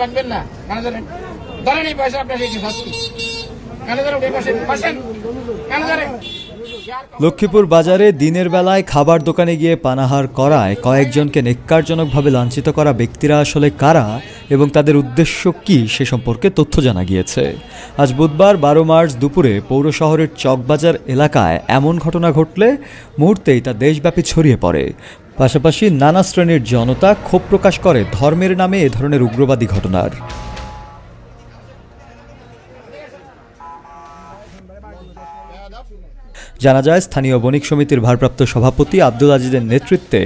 রাখবেন না কেন ধরেন ধরেন এই পয়সা আপনার রেখে ফাঁসি কেন ধরেন এই পয়সা বসেন কেন ধরেন। লক্ষ্মীপুর বাজারে দিনের বেলায় খাবার দোকানে গিয়ে পানাহার করায় কয়েকজনকে নেক্কারজনকভাবে লাঞ্ছিত করা ব্যক্তিরা আসলে কারা এবং তাদের উদ্দেশ্য কী সে সম্পর্কে তথ্য জানা গিয়েছে। আজ বুধবার 12 মার্চ দুপুরে পৌর শহরের চকবাজার এলাকায় এমন ঘটনা ঘটলে মুহূর্তেই তা দেশব্যাপী ছড়িয়ে পড়ে। পাশাপাশি নানা শ্রেণীর জনতা ক্ষোভ প্রকাশ করে ধর্মের নামে এ ধরনের উগ্রবাদী ঘটনার। জানা যায়, স্থানীয় বণিক সমিতির ভারপ্রাপ্ত সভাপতি আব্দুল আজিজের নেতৃত্বে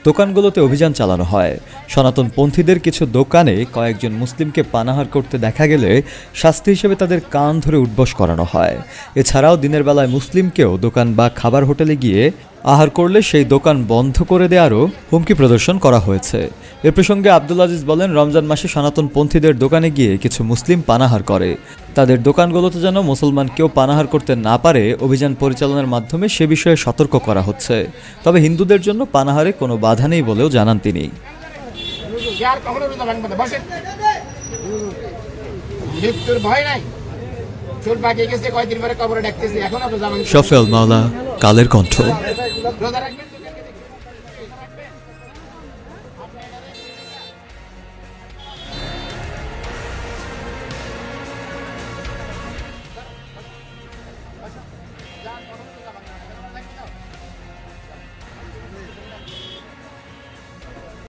দোকানগুলোতে অভিযান চালানো হয়। সনাতনপন্থীদের কিছু দোকানে কয়েকজন মুসলিমকে পানাহার করতে দেখা গেলে শাস্তি হিসেবে তাদের কান ধরে উঠবস করানো হয়। এছাড়াও দিনের বেলায় মুসলিমকেও দোকান বা খাবার হোটেলে গিয়ে আহার করলে সেই দোকান বন্ধ করে দেওয়ারও হুমকি প্রদর্শন করা হয়েছে। এ প্রসঙ্গে আব্দুল আজিজ বলেন, রমজান মাসে সনাতনপন্থীদের দোকানে গিয়ে কিছু মুসলিম পানাহার করে, তাদের দোকানগুলোতে যেন মুসলমান কেউ পানাহার করতে না পারে অভিযান পরিচালনার মাধ্যমে সে বিষয়ে সতর্ক করা হচ্ছে। তবে হিন্দুদের জন্য পানাহারে কোনো বাধা নেই বলেও জানান তিনি। শফেল মাওলা, কালের কণ্ঠ।